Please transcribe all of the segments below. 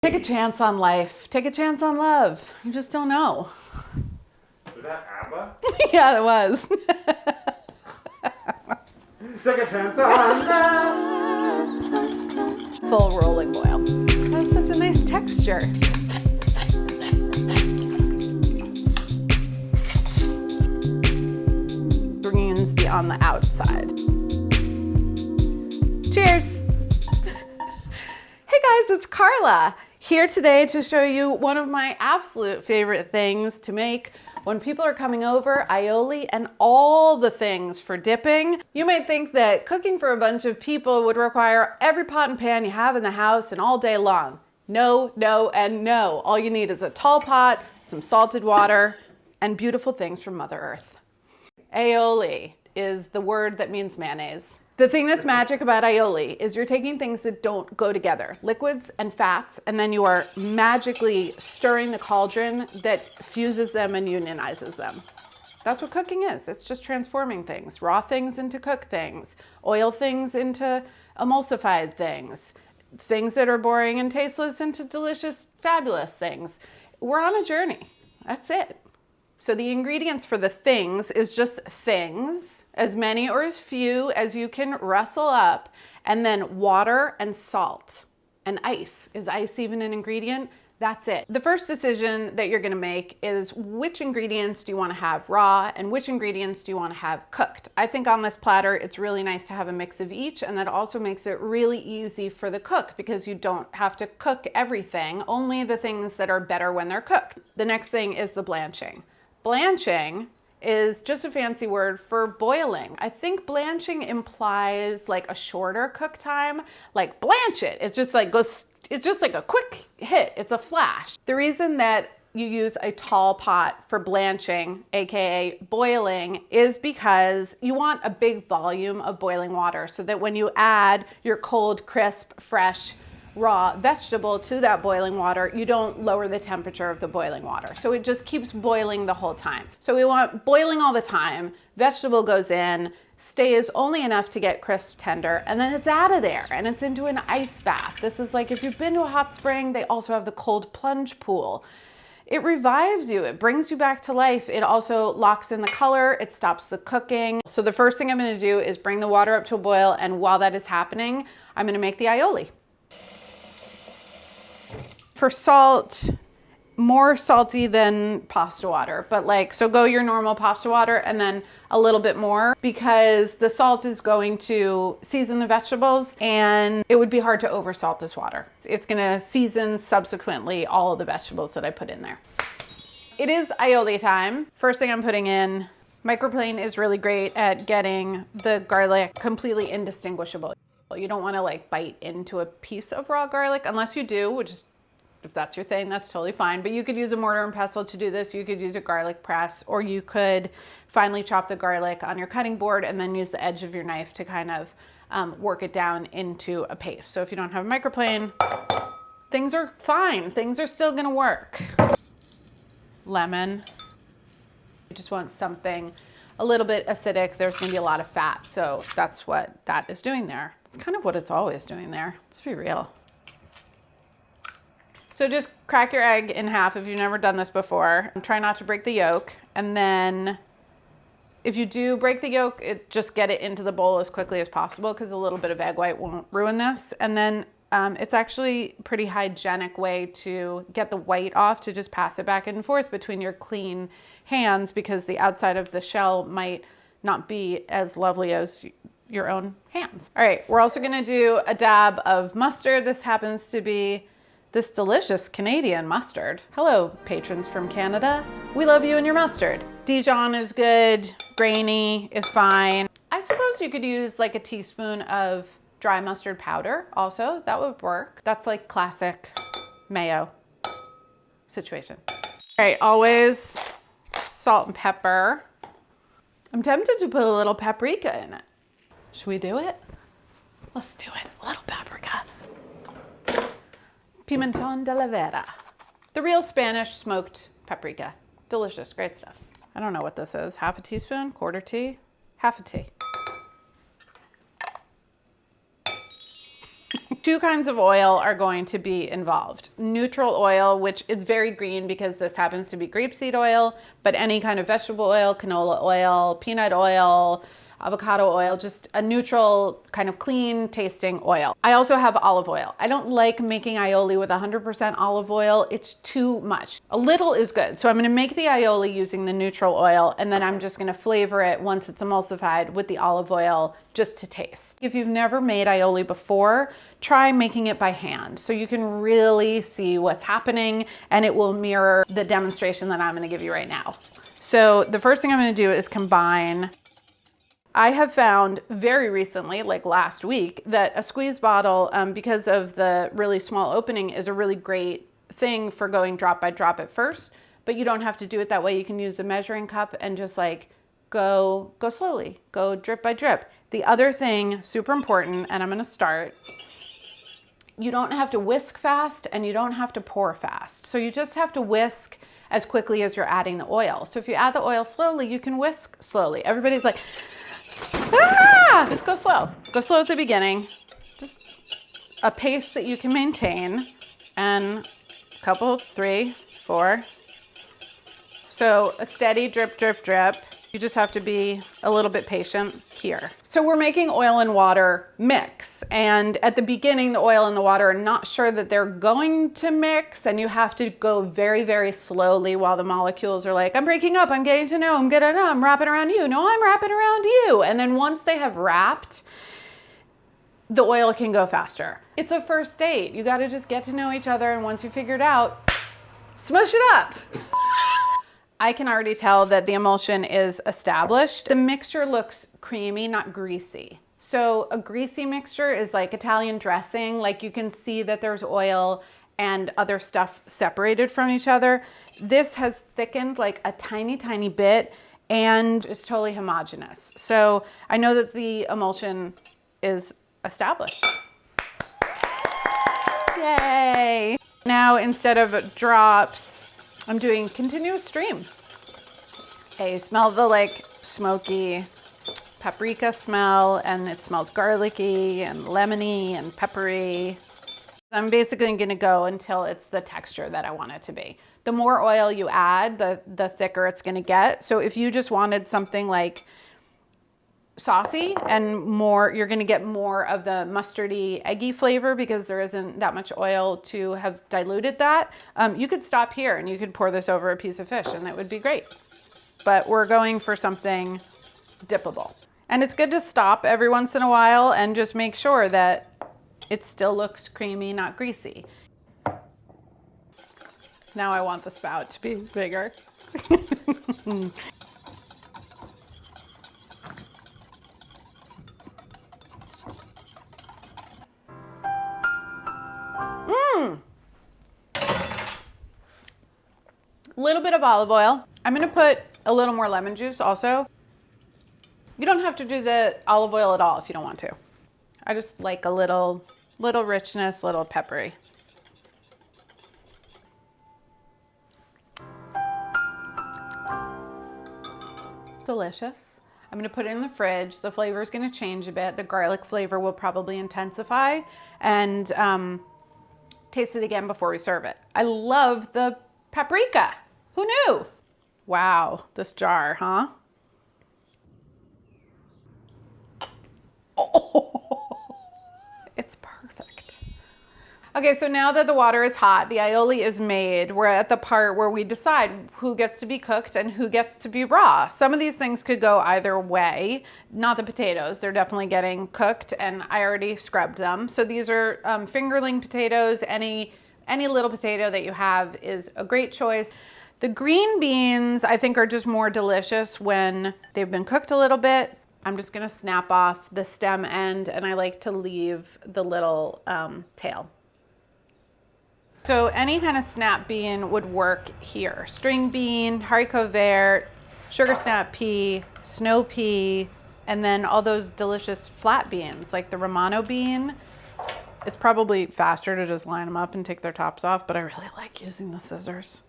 Take a chance on life. Take a chance on love. You just don't know. Was that ABBA? Yeah, it was. Take a chance on love. Full rolling boil. That's such a nice texture. Greens be on the outside. Cheers. Hey guys, it's Carla. Here today to show you one of my absolute favorite things to make when people are coming over, aioli and all the things for dipping. You might think that cooking for a bunch of people would require every pot and pan you have in the house and all day long. No, no, and no. All you need is a tall pot, some salted water, and beautiful things from Mother Earth. Aioli is the word that means mayonnaise. The thing that's magic about aioli is you're taking things that don't go together, liquids and fats, and then you are magically stirring the cauldron that fuses them and unionizes them. That's what cooking is. It's just transforming things, raw things into cooked things, oil things into emulsified things, things that are boring and tasteless into delicious, fabulous things. We're on a journey. That's it. So the ingredients for the things is just things, as many or as few as you can rustle up, and then water and salt and ice. Is ice even an ingredient? That's it. The first decision that you're gonna make is which ingredients do you wanna have raw and which ingredients do you wanna have cooked? I think on this platter, it's really nice to have a mix of each, and that also makes it really easy for the cook because you don't have to cook everything, only the things that are better when they're cooked. The next thing is the blanching. Blanching is just a fancy word for boiling. I think blanching implies like a shorter cook time, like blanch it. It's just like it's just like a quick hit. It's a flash. The reason that you use a tall pot for blanching, AKA boiling, is because you want a big volume of boiling water so that when you add your cold, crisp, fresh, raw vegetable to that boiling water, you don't lower the temperature of the boiling water. So it just keeps boiling the whole time. So we want boiling all the time. Vegetable goes in, stays only enough to get crisp, tender, and then it's out of there and it's into an ice bath. This is like if you've been to a hot spring, they also have the cold plunge pool. It revives you, it brings you back to life. It also locks in the color, it stops the cooking. So the first thing I'm gonna do is bring the water up to a boil, and while that is happening, I'm gonna make the aioli. For salt, more salty than pasta water, but like, so go your normal pasta water and then a little bit more, because the salt is going to season the vegetables and it would be hard to oversalt this water. It's gonna season subsequently all of the vegetables that I put in there. It is aioli time. First thing I'm putting in, McFerrin is really great at getting the garlic completely indistinguishable. You don't wanna like bite into a piece of raw garlic unless you do, which is, if that's your thing, that's totally fine. But you could use a mortar and pestle to do this. You could use a garlic press, or you could finely chop the garlic on your cutting board and then use the edge of your knife to kind of work it down into a paste. So if you don't have a McFerrin, things are fine. Things are still gonna work. Lemon. You just want something a little bit acidic. There's gonna be a lot of fat. So that's what that is doing there. It's kind of what it's always doing there. Let's be real. So just crack your egg in half if you've never done this before. Try not to break the yolk. And then if you do break the yolk, just get it into the bowl as quickly as possible because a little bit of egg white won't ruin this. And then it's actually a pretty hygienic way to get the white off, to just pass it back and forth between your clean hands, because the outside of the shell might not be as lovely as your own hands. All right, we're also gonna do a dab of mustard. This happens to be this delicious Canadian mustard. Hello, patrons from Canada. We love you and your mustard. Dijon is good, grainy is fine. I suppose you could use like a teaspoon of dry mustard powder also, that would work. That's like classic mayo situation. All right, always salt and pepper. I'm tempted to put a little paprika in it. Should we do it? Let's do it, a little paprika. Pimenton de la Vera. The real Spanish smoked paprika. Delicious, great stuff. I don't know what this is. Half a teaspoon, quarter tea, half a tea. Two kinds of oil are going to be involved. Neutral oil, which is very green because this happens to be grapeseed oil, but any kind of vegetable oil, canola oil, peanut oil, avocado oil, just a neutral kind of clean tasting oil. I also have olive oil. I don't like making aioli with 100% olive oil. It's too much. A little is good. So I'm gonna make the aioli using the neutral oil, and then I'm just gonna flavor it once it's emulsified with the olive oil just to taste. If you've never made aioli before, try making it by hand so you can really see what's happening, and it will mirror the demonstration that I'm gonna give you right now. So the first thing I'm gonna do is combine. I have found very recently, like last week, that a squeeze bottle, because of the really small opening, is a really great thing for going drop by drop at first, but you don't have to do it that way. You can use a measuring cup and just like go slowly, go drip by drip. The other thing, super important, and I'm gonna start, you don't have to whisk fast and you don't have to pour fast. So you just have to whisk as quickly as you're adding the oil. So if you add the oil slowly, you can whisk slowly. Everybody's like, ah! Just go slow. Go slow at the beginning. Just a pace that you can maintain. And a couple, 3, 4. So a steady drip, drip, drip. You just have to be a little bit patient here. So we're making oil and water mix. And at the beginning, the oil and the water are not sure that they're going to mix. And you have to go very, very slowly while the molecules are like, I'm breaking up, I'm getting to know, I'm getting to know, I'm wrapping around you. No, I'm wrapping around you. And then once they have wrapped, the oil can go faster. It's a first date. You got to just get to know each other. And once you figure it out, smush it up. I can already tell that the emulsion is established. The mixture looks creamy, not greasy. So a greasy mixture is like Italian dressing. Like you can see that there's oil and other stuff separated from each other. This has thickened like a tiny, tiny bit and it's totally homogeneous. So I know that the emulsion is established. Yay! Now instead of drops, I'm doing continuous stream. Okay, you smell the like smoky paprika smell, and it smells garlicky and lemony and peppery. I'm basically gonna go until it's the texture that I want it to be. The more oil you add, the thicker it's gonna get. So if you just wanted something like saucy and more, you're gonna get more of the mustardy, eggy flavor because there isn't that much oil to have diluted that. You could stop here and you could pour this over a piece of fish and it would be great. But we're going for something dippable. And it's good to stop every once in a while and just make sure that it still looks creamy, not greasy. Now I want the spout to be bigger. Little bit of olive oil. I'm gonna put a little more lemon juice also. You don't have to do the olive oil at all if you don't want to. I just like a little richness, little peppery. Delicious. I'm gonna put it in the fridge. The flavor is gonna change a bit. The garlic flavor will probably intensify, and taste it again before we serve it. I love the paprika. Who knew? Wow, this jar, huh? Oh, it's perfect. Okay, so now that the water is hot, the aioli is made, we're at the part where we decide who gets to be cooked and who gets to be raw. Some of these things could go either way. Not the potatoes, they're definitely getting cooked and I already scrubbed them. So these are fingerling potatoes. Any little potato that you have is a great choice. The green beans, I think, are just more delicious when they've been cooked a little bit. I'm just gonna snap off the stem end and I like to leave the little tail. So any kind of snap bean would work here. String bean, haricot vert, sugar snap pea, snow pea, and then all those delicious flat beans like the Romano bean. It's probably faster to just line them up and take their tops off, but I really like using the scissors.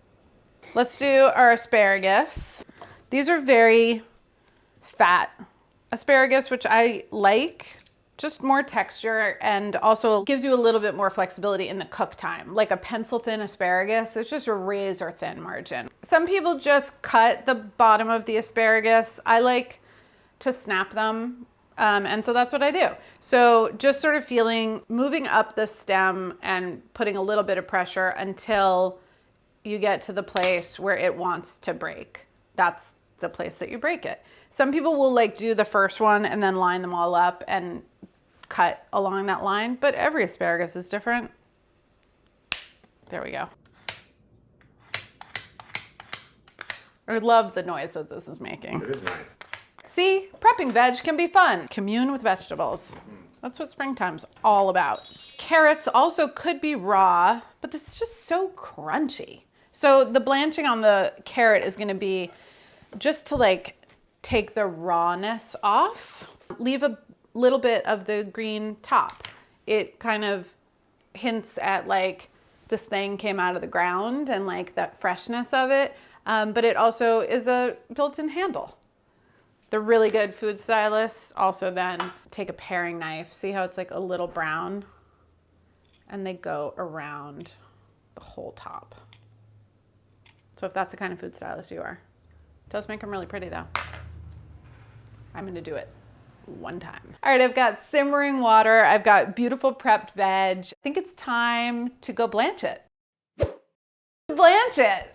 Let's do our asparagus. These are very fat asparagus, which I like just more texture and also gives you a little bit more flexibility in the cook time. Like a pencil thin asparagus, it's just a razor thin margin. Some people just cut the bottom of the asparagus. I like to snap them. And so that's what I do. So just sort of moving up the stem and putting a little bit of pressure until you get to the place where it wants to break. That's the place that you break it. Some people will like do the first one and then line them all up and cut along that line, but every asparagus is different. There we go. I love the noise that this is making. It is nice. See, prepping veg can be fun. Commune with vegetables. That's what springtime's all about. Carrots also could be raw, but this is just so crunchy. So the blanching on the carrot is gonna be just to like take the rawness off. Leave a little bit of the green top. It kind of hints at like this thing came out of the ground and like that freshness of it. But it also is a built-in handle. The really good food stylists also then take a paring knife. See how it's like a little brown? And they go around the whole top. So if that's the kind of food stylist you are. It does make them really pretty though. I'm gonna do it one time. All right, I've got simmering water. I've got beautiful prepped veg. I think it's time to go blanch it. Blanch it.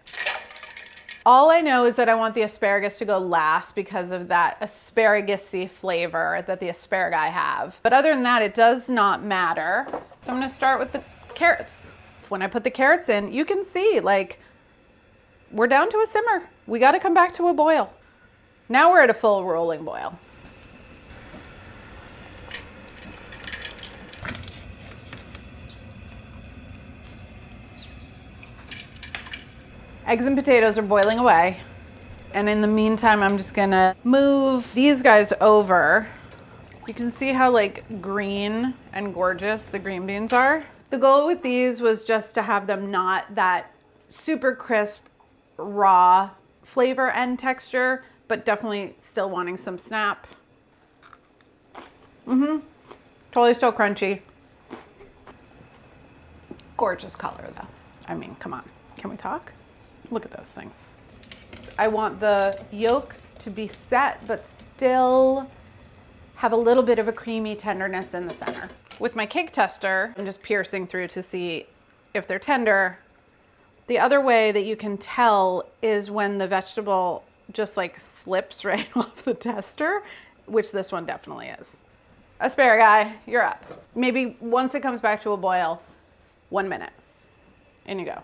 All I know is that I want the asparagus to go last because of that asparagus-y flavor that the asparagus have. But other than that, it does not matter. So I'm gonna start with the carrots. When I put the carrots in, you can see like we're down to a simmer. We gotta come back to a boil. Now we're at a full rolling boil. Eggs and potatoes are boiling away. And in the meantime, I'm just gonna move these guys over. You can see how like green and gorgeous the green beans are. The goal with these was just to have them not that super crisp, raw flavor and texture, but definitely still wanting some snap. Totally still crunchy. Gorgeous color though. I mean, come on, can we talk? Look at those things. I want the yolks to be set, but still have a little bit of a creamy tenderness in the center. With my cake tester, I'm just piercing through to see if they're tender. The other way that you can tell is when the vegetable just like slips right off the tester, which this one definitely is. Asparagus, you're up. Maybe once it comes back to a boil, 1 minute. In you go.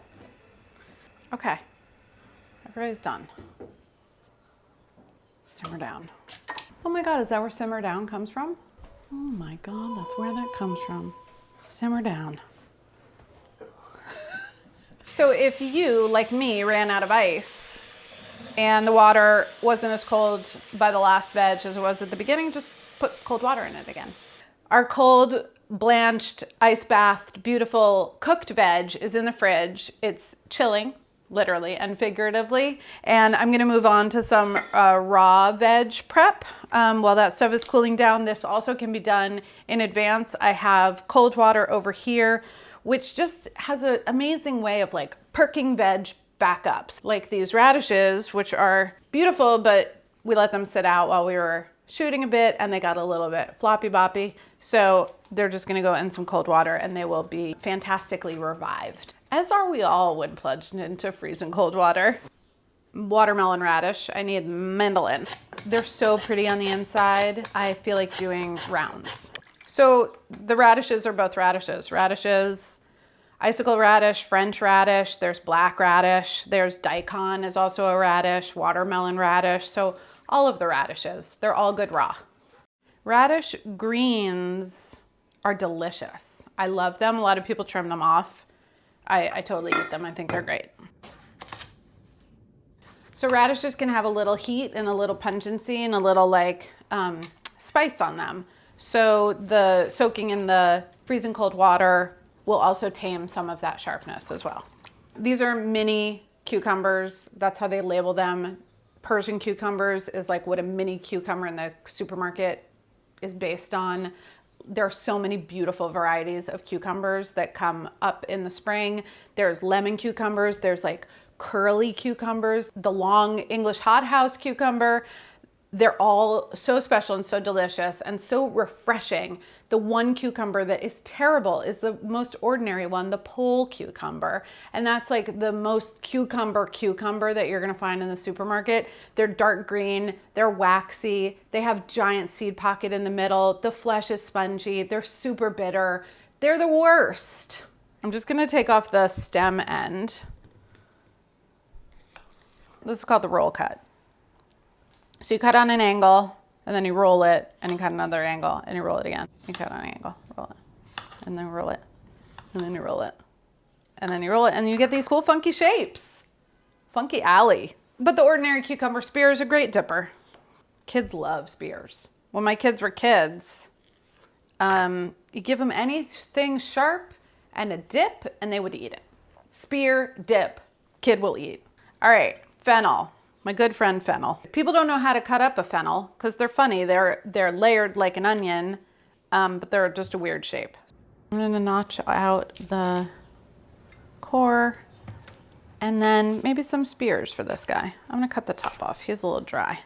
Okay. Everybody's done. Simmer down. Oh my God, is that where simmer down comes from? Oh my God, that's where that comes from. Simmer down. So if you, like me, ran out of ice and the water wasn't as cold by the last veg as it was at the beginning, just put cold water in it again. Our cold, blanched, ice bathed, beautiful cooked veg is in the fridge. It's chilling. Literally and figuratively. And I'm gonna move on to some raw veg prep while that stuff is cooling down. This also can be done in advance. I have cold water over here, which just has an amazing way of like perking veg back up. Like these radishes, which are beautiful, but we let them sit out while we were shooting a bit and they got a little bit floppy boppy. So they're just gonna go in some cold water and they will be fantastically revived. As are we all when plunged into freezing cold water. Watermelon radish, I need mandolin. They're so pretty on the inside. I feel like doing rounds. So the radishes are both radishes. Radishes, icicle radish, French radish, there's black radish, there's daikon is also a radish, watermelon radish. So all of the radishes, they're all good raw. Radish greens are delicious. I love them. A lot of people trim them off. I totally eat them. I think they're great. So radishes can have a little heat and a little pungency and a little like spice on them. So the soaking in the freezing cold water will also tame some of that sharpness as well. These are mini cucumbers. That's how they label them. Persian cucumbers is like what a mini cucumber in the supermarket is based on. There are so many beautiful varieties of cucumbers that come up in the spring. There's lemon cucumbers, there's like curly cucumbers, the long English hothouse cucumber. They're all so special and so delicious and so refreshing. The one cucumber that is terrible is the most ordinary one, the pole cucumber. And that's like the most cucumber that you're gonna find in the supermarket. They're dark green, they're waxy, they have giant seed pocket in the middle, the flesh is spongy, they're super bitter. They're the worst. I'm just gonna take off the stem end. This is called the roll cut. So you cut on an angle, and then you roll it, and you cut another angle, and you roll it again. You cut on an angle, roll it, and then roll it, and then you roll it, and then you roll it, and you get these cool funky shapes. Funky alley. But the ordinary cucumber spear is a great dipper. Kids love spears. When my kids were kids, you give them anything sharp and a dip, and they would eat it. Spear, dip, kid will eat. All right, fennel. My good friend fennel. People don't know how to cut up a fennel because they're funny. They're layered like an onion, but they're just a weird shape. I'm gonna notch out the core and then maybe some spears for this guy. I'm gonna cut the top off. He's a little dry.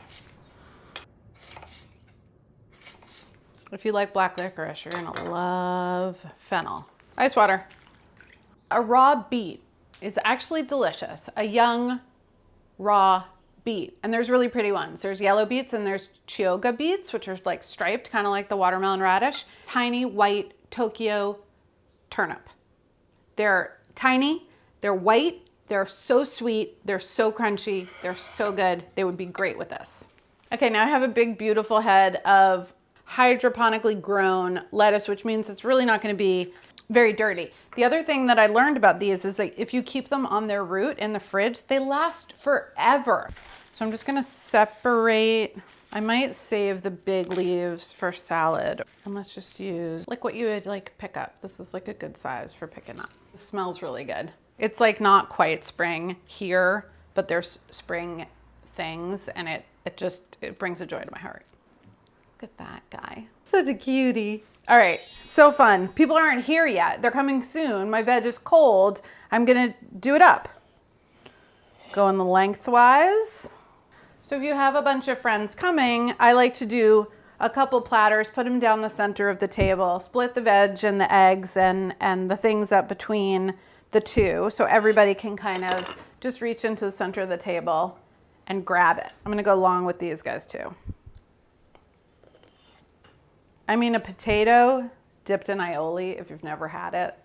If you like black licorice, you're gonna love fennel. Ice water. A raw beet is actually delicious. A young, raw beet. And there's really pretty ones. There's yellow beets and there's Chioggia beets, which are like striped, kind of like the watermelon radish. Tiny white Tokyo turnip. They're tiny, they're white, they're so sweet, they're so crunchy, they're so good. They would be great with this. Okay, now I have a big, beautiful head of hydroponically grown lettuce, which means it's really not going to be very dirty. The other thing that I learned about these is that if you keep them on their root in the fridge, they last forever. So I'm just gonna separate. I might save the big leaves for salad. And let's just use like what you would like pick up. This is like a good size for picking up. It smells really good. It's like not quite spring here, but there's spring things and it brings a joy to my heart. Look at that guy. Such a cutie. All right, so fun. People aren't here yet. They're coming soon. My veg is cold. I'm gonna do it up. Going the lengthwise. So if you have a bunch of friends coming, I like to do a couple platters, put them down the center of the table, split the veg and the eggs and the things up between the two so everybody can kind of just reach into the center of the table and grab it. I'm gonna go along with these guys too. I mean, a potato dipped in aioli, if you've never had it,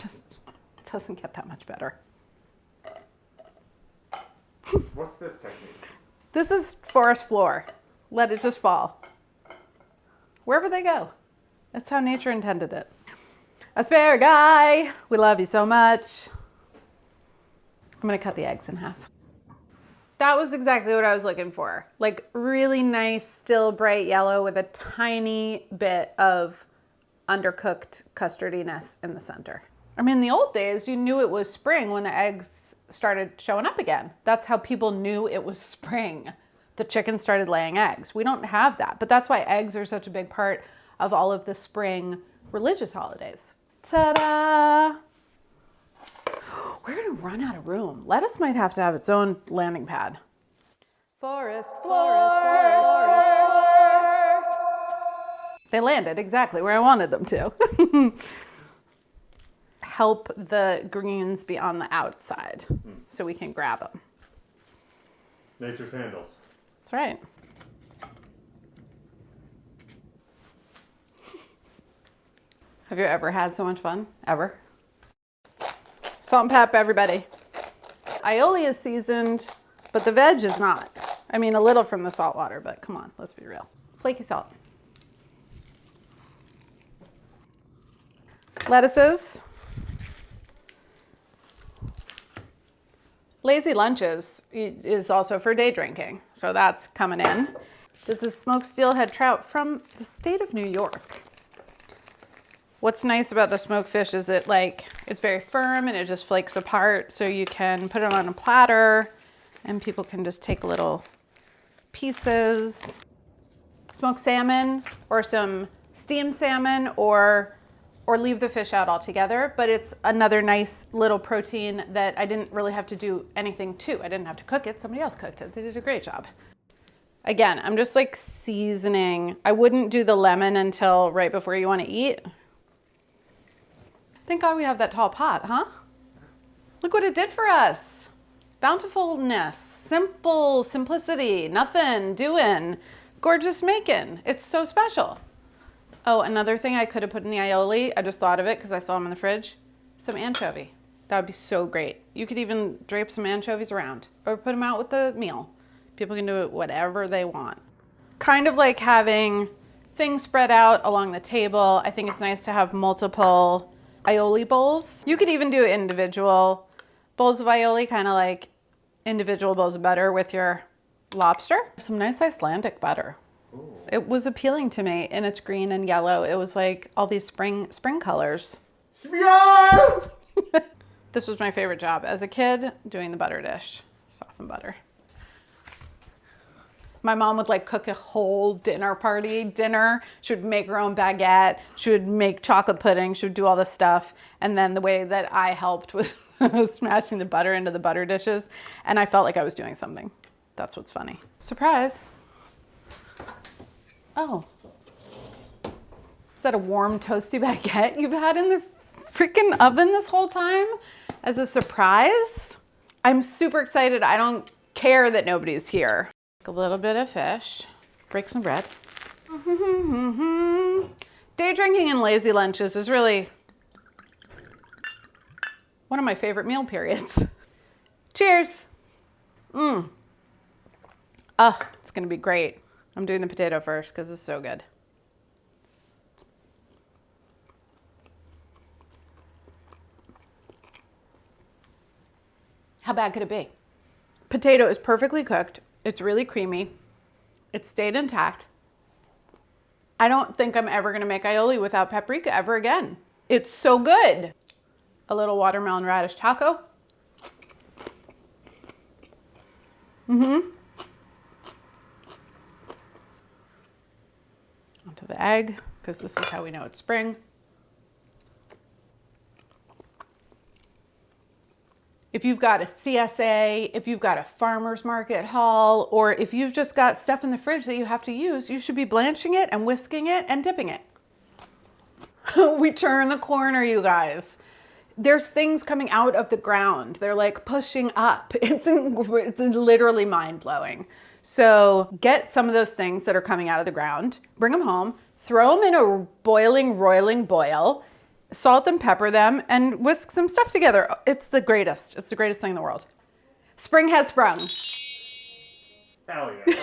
just doesn't get that much better. What's this technique? This is forest floor. Let it just fall. Wherever they go. That's how nature intended it. Asparagus, we love you so much. I'm gonna cut the eggs in half. That was exactly what I was looking for. Like really nice, still bright yellow with a tiny bit of undercooked custardiness in the center. I mean, in the old days, you knew it was spring when the eggs started showing up again. That's how people knew it was spring. The chickens started laying eggs. We don't have that, but that's why eggs are such a big part of all of the spring religious holidays. Ta-da! We're gonna run out of room. Lettuce might have to have its own landing pad. Forest. They landed exactly where I wanted them to. Help the greens be on the outside so we can grab them. Nature's handles. That's right. Have you ever had so much fun? Ever? Salt and pep, everybody. Aioli is seasoned, but the veg is not. I mean, a little from the salt water, but come on, let's be real. Flaky salt. Lettuces. Lazy lunches is also for day drinking, so that's coming in. This is smoked steelhead trout from the state of New York. What's nice about the smoked fish is that it's very firm and it just flakes apart, so you can put it on a platter and people can just take little pieces. smoked salmon or some steamed salmon, or leave the fish out altogether. But it's another nice little protein that I didn't really have to do anything to. I didn't have to cook it. Somebody else cooked it. They did a great job. Again, I'm just like seasoning. I wouldn't do the lemon until right before you want to eat. Thank God we have that tall pot, huh? Look what it did for us. Bountifulness, simple, simplicity, nothing doing, gorgeous making. It's so special. Oh, another thing I could have put in the aioli, I just thought of it because I saw them in the fridge, some anchovy. That would be so great. You could even drape some anchovies around or put them out with the meal. People can do it whatever they want. Kind of like having things spread out along the table. I think it's nice to have multiple aioli bowls. You could even do individual bowls of aioli, kind of like individual bowls of butter with your lobster. Some nice Icelandic butter. Ooh. It was appealing to me, and it's green and yellow. It was like all these spring colors. This was my favorite job as a kid, doing the butter dish, softened butter. My mom would like cook a whole dinner. She would make her own baguette. She would make chocolate pudding. She would do all this stuff. And then the way that I helped was smashing the butter into the butter dishes. And I felt like I was doing something. That's what's funny. Surprise. Oh. Is that a warm, toasty baguette you've had in the freaking oven this whole time as a surprise? I'm super excited. I don't care that nobody's here. A little bit of fish, break some bread. Day drinking and lazy lunches is really one of my favorite meal periods. Cheers. Oh, it's gonna be great. I'm doing the potato first because it's so good. How bad could it be? Potato is perfectly cooked. It's really creamy. It stayed intact. I don't think I'm ever gonna make aioli without paprika ever again. It's so good. A little watermelon radish taco. Onto the egg, because this is how we know it's spring. If you've got a CSA, if you've got a farmer's market haul, or if you've just got stuff in the fridge that you have to use, you should be blanching it and whisking it and dipping it. We turn the corner, you guys. There's things coming out of the ground. They're like pushing up. It's literally mind-blowing. So get some of those things that are coming out of the ground, bring them home, throw them in a boiling, roiling boil, salt and pepper them, and whisk some stuff together. It's the greatest. It's the greatest thing in the world. Spring has sprung. Hell yeah.